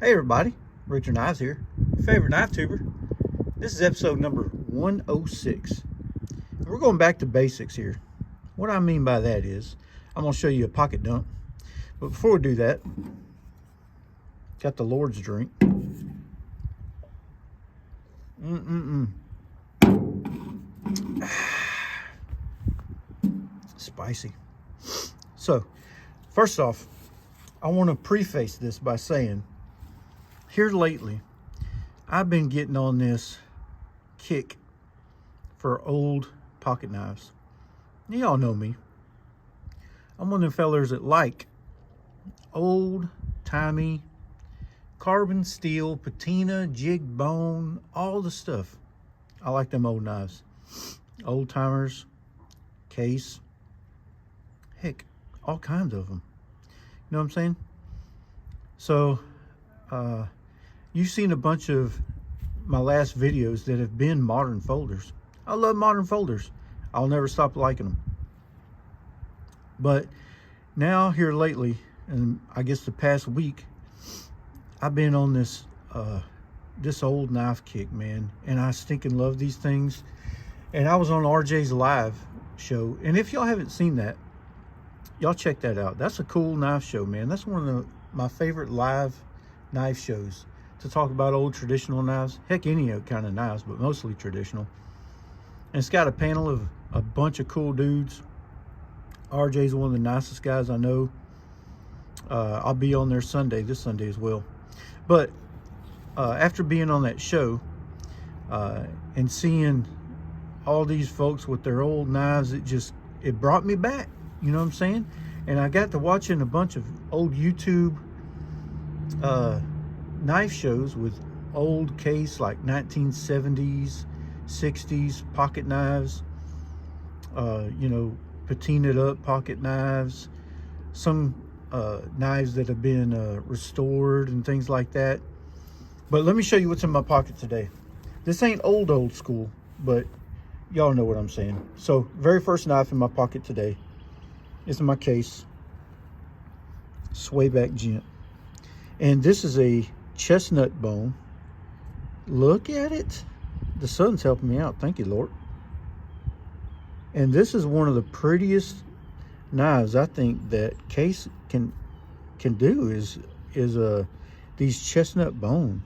Hey everybody, Richter Knives here, your favorite knife tuber. This is episode number 106. We're going back to basics here. What I mean by that is, I'm going to show you a pocket dump. But before we do that, got the Lord's drink. Spicy. So, first off, I want to preface this by saying, here lately, I've been getting on this kick for old pocket knives. Y'all know me. I'm one of them fellers that like old-timey carbon steel, patina, jigged bone, all the stuff. I like them old knives. Old-timers, case, heck, all kinds of them. You know what I'm saying? So, you've seen a bunch of my last videos that have been modern folders. I love modern folders. I'll never stop liking them. But now here lately, and I guess the past week, I've been on this this old knife kick, man. And I stinking love these things. And I was on RJ's live show. And if y'all haven't seen that, y'all check that out. That's a cool knife show, man. That's one of my favorite live knife shows, to talk about old traditional knives. Heck, any kind of knives, but mostly traditional. And it's got a panel of a bunch of cool dudes. RJ's one of the nicest guys I know. I'll be on there this Sunday as well. But after being on that show and seeing all these folks with their old knives, it brought me back. You know what I'm saying? And I got to watching a bunch of old YouTube knife shows with old case, like 1970s, 60s pocket knives, you know, patinaed up pocket knives, some knives that have been restored and things like that. But let me show you what's in my pocket today. This ain't old school, but y'all know what I'm saying. So, very first knife in my pocket today is in my case, Swayback Gent. And this is a chestnut bone. Look at it. The sun's helping me out. Thank you, Lord. And this is one of the prettiest knives I think that case can do is these chestnut bone.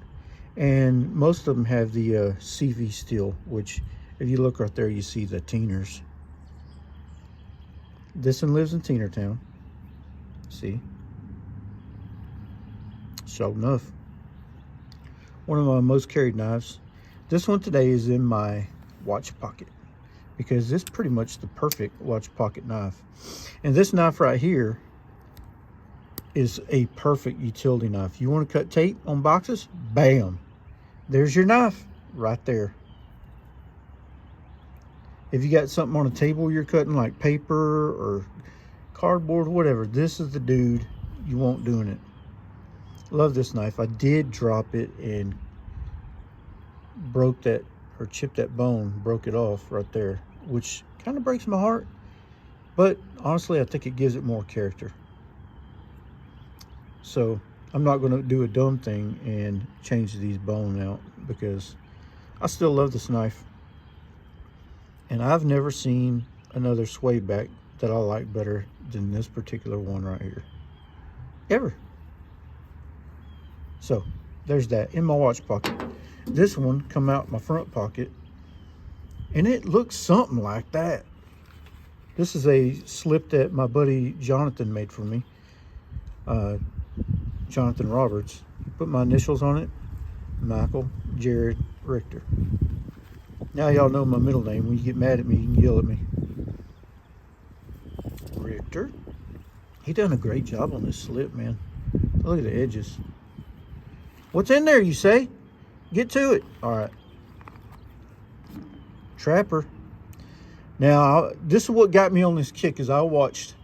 And most of them have the CV steel, which if you look right there, you see the Teeners. This one lives in Teenertown. See? Sure enough. One of my most carried knives. This one today is in my watch pocket, because this is pretty much the perfect watch pocket knife. And this knife right here is a perfect utility knife. You want to cut tape on boxes? Bam! There's your knife right there. If you got something on a table you're cutting, like paper or cardboard, whatever, this is the dude you want doing it. Love this knife. I did drop it and broke that, or chipped that bone, broke it off right there, which kind of breaks my heart. But honestly, I think it gives it more character. So I'm not going to do a dumb thing and change these bone out, because I still love this knife. And I've never seen another Swayback that I like better than this particular one right here. Ever. So, there's that in my watch pocket. This one come out my front pocket, and it looks something like that. This is a slip that my buddy Jonathan made for me. Jonathan Roberts. Put my initials on it. Michael Jared Richter. Now y'all know my middle name. When you get mad at me, you can yell at me. Richter. He done a great job on this slip, man. Look at the edges. What's in there, you say? Get to it. All right. Trapper. Now, this is what got me on this kick, is I watched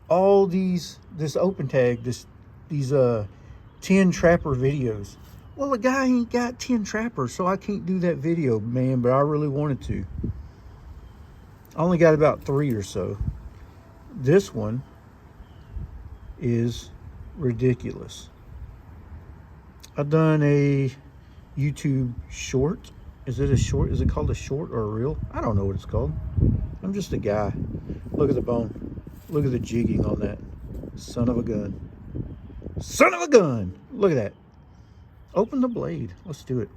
all this open tag, these 10 trapper videos. Well, the guy ain't got 10 trappers, so I can't do that video, man, but I really wanted to. I only got about 3 or so. This one is ridiculous. I've done a YouTube short. Is it a short? Is it called a short or a reel? I don't know what it's called. I'm just a guy. Look at the bone. Look at the jigging on that. Son of a gun. Son of a gun. Look at that. Open the blade. Let's do it.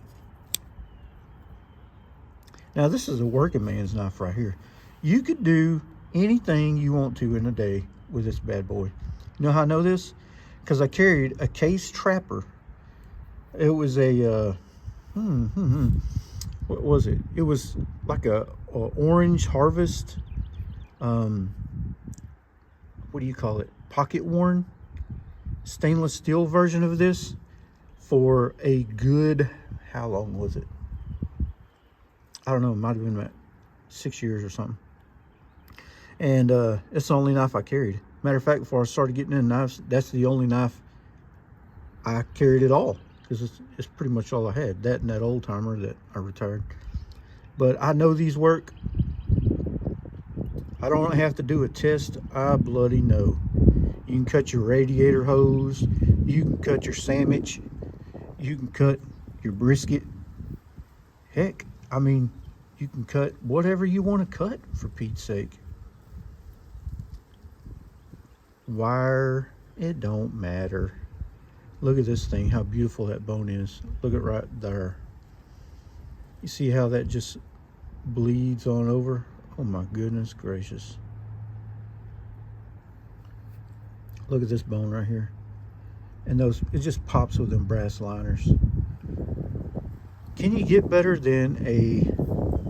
Now this is a working man's knife right here. You could do anything you want to in a day with this bad boy. You know how I know this? Because I carried a case trapper. It was a what was it? It was like a orange harvest. What do you call it? Pocket worn stainless steel version of this for a good, how long was it? I don't know, it might have been about 6 years or something. And it's the only knife I carried. Matter of fact, before I started getting into knives, that's the only knife I carried at all, because it's pretty much all I had. That and that old timer that I retired. But I know these work. I don't have to do a test. I bloody know. You can cut your radiator hose. You can cut your sandwich. You can cut your brisket. Heck, I mean, you can cut whatever you want to cut, for Pete's sake. Wire, it don't matter. Look at this thing, how beautiful that bone is. Look at right there. You see how that just bleeds on over? Oh my goodness gracious. Look at this bone right here. And those, it just pops with them brass liners. Can you get better than a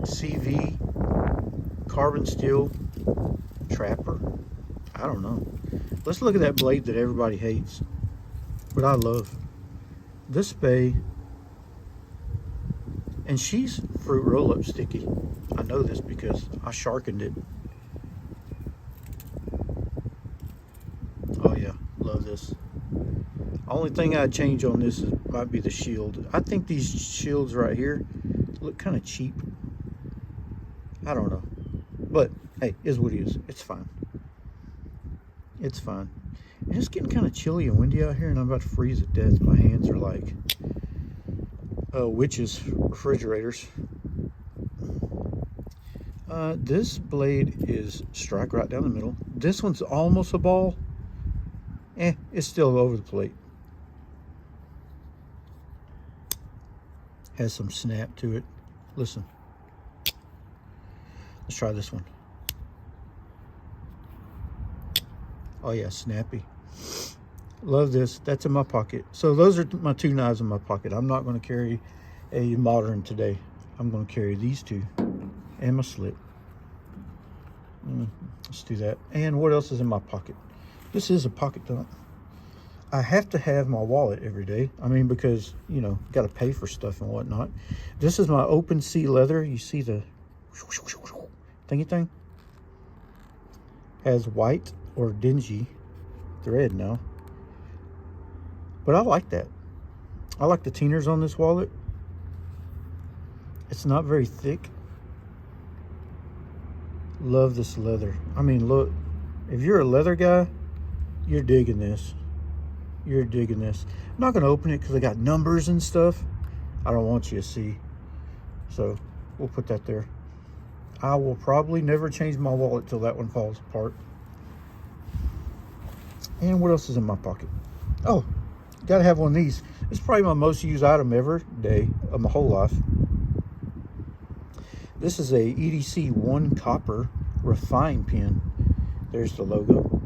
CV carbon steel trapper? I don't know. Let's look at that blade that everybody hates, but I love. This bay, and she's fruit roll-up sticky. I know this because I sharpened it. Oh yeah, love this. Only thing I'd change on this might be the shield. I think these shields right here look kind of cheap. I don't know, but hey, is what it is. It's fine. It's fine. It's getting kind of chilly and windy out here, and I'm about to freeze to death. My hands are like witches' refrigerators. This blade is strike right down the middle. This one's almost a ball. It's still over the plate. Has some snap to it. Listen. Let's try this one. Oh yeah, snappy. Love this. That's in my pocket. So those are my two knives in my pocket. I'm not going to carry a modern today. I'm going to carry these two and my slit. Let's do that. And what else is in my pocket? This is a pocket dump. I have to have my wallet every day. I mean, because, you know, got to pay for stuff and whatnot. This is my open sea leather. You see the thingy thing? Has white or dingy thread now. But I like that. I like the teeners on this wallet. It's not very thick. Love this leather. I mean, look, if you're a leather guy, you're digging this. You're digging this. I'm not going to open it because I got numbers and stuff. I don't want you to see. So we'll put that there. I will probably never change my wallet till that one falls apart. And what else is in my pocket? Oh, gotta have one of these. It's probably my most used item every day of my whole life. This is a EDC 1 copper refined pen. There's the logo.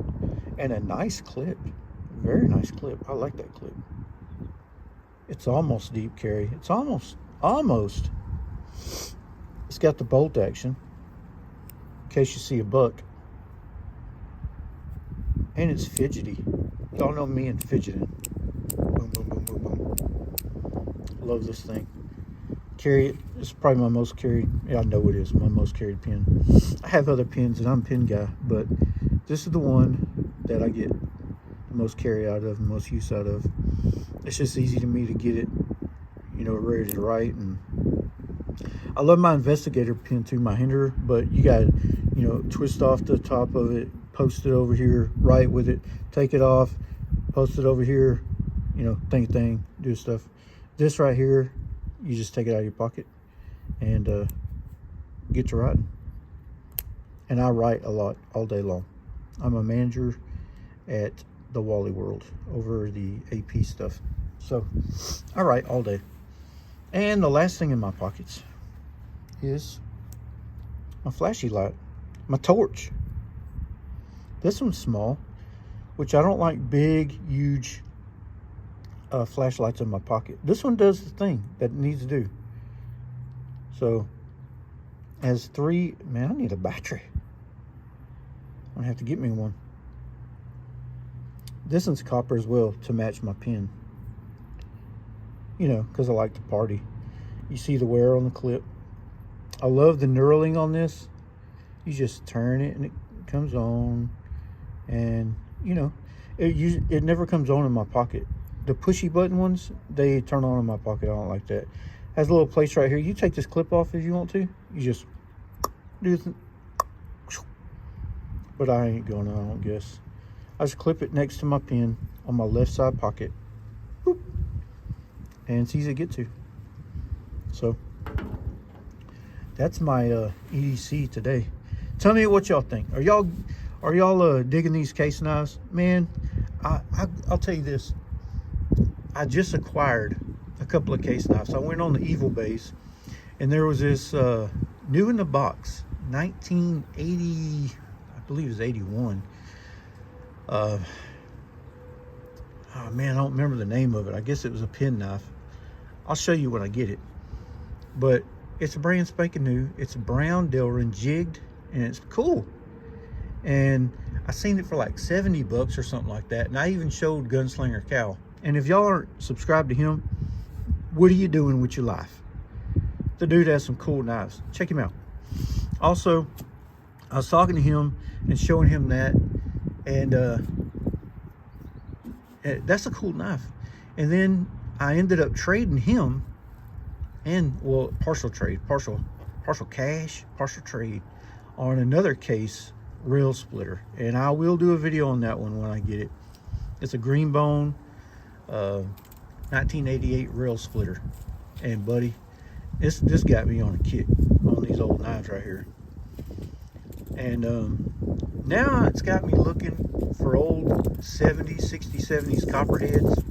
And a nice clip. Very nice clip. I like that clip. It's almost deep carry. It's almost. It's got the bolt action, in case you see a buck. And it's fidgety. Y'all know me and fidgeting. Boom, boom, boom, boom, boom. Love this thing. Carry it. It's probably my most carried. Yeah, I know it is my most carried pen. I have other pens, and I'm a pen guy, but this is the one that I get the most carry out of, the most use out of. It's just easy to me to get it, you know, ready to write. And I love my investigator pen too, my Hinder, but you got, you know, twist off the top of it, post it over here, write with it, take it off, post it over here, you know, thing, do stuff. This right here, you just take it out of your pocket and get to writing. And I write a lot all day long. I'm a manager at the Wally World over the AP stuff. So I write all day. And the last thing in my pockets is my flashy light, my torch. This one's small, which I don't like big, huge flashlights in my pocket. This one does the thing that it needs to do. So, has 3, man, I need a battery. I'm gonna have to get me one. This one's copper as well to match my pen. You know, because I like to party. You see the wear on the clip. I love the knurling on this. You just turn it and it comes on. And, you know, it never comes on in my pocket. The pushy button ones, they turn on in my pocket. I don't like that. Has a little place right here. You take this clip off if you want to. You just do it. But I ain't going to, I don't guess. I just clip it next to my pen on my left side pocket. Boop. And it's easy to get to. So that's my EDC today. Tell me what y'all think. Are y'all digging these case knives? Man, I'll tell you this. I just acquired a couple of case knives. I went on the Evil base, and there was this new in the box 1980, I believe it was 81. Oh man, I don't remember the name of it. I guess it was a pen knife. I'll show you when I get it. But it's a brand spanking new. It's a brown Delrin jigged, and it's cool. And I seen it for like 70 bucks or something like that. And I even showed Gunslinger Cal. And if y'all aren't subscribed to him, what are you doing with your life? The dude has some cool knives. Check him out. Also, I was talking to him and showing him that, and that's a cool knife. And then I ended up trading him, and well, partial cash, partial trade on another case rail splitter. And I will do a video on that one when I get it. It's a green bone 1988 rail splitter. And buddy, this got me on a kick on these old knives right here. And now it's got me looking for old 70s, 60s, 70s copperheads.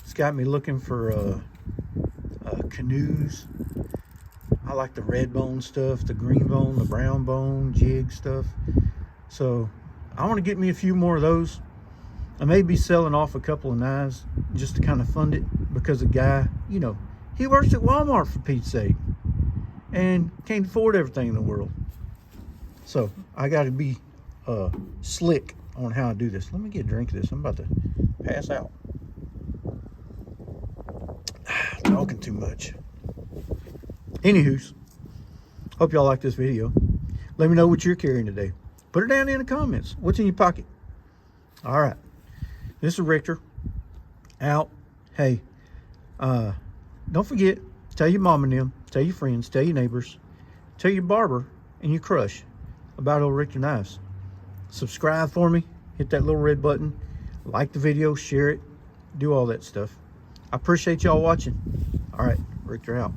It's got me looking for canoes. I like the red bone stuff, the green bone, the brown bone, jig stuff. So I want to get me a few more of those. I may be selling off a couple of knives just to kind of fund it, because the guy, you know, he works at Walmart for Pete's sake and can't afford everything in the world. So I got to be slick on how I do this. Let me get a drink of this. I'm about to pass out. Talking too much. Anywho's, hope y'all like this video. Let me know what you're carrying today. Put it down in the comments. What's in your pocket? All right. This is Richter. Out. Hey, don't forget, tell your mom and them, tell your friends, tell your neighbors, tell your barber and your crush about old Richter knives. Subscribe for me. Hit that little red button. Like the video. Share it. Do all that stuff. I appreciate y'all watching. All right. Richter out.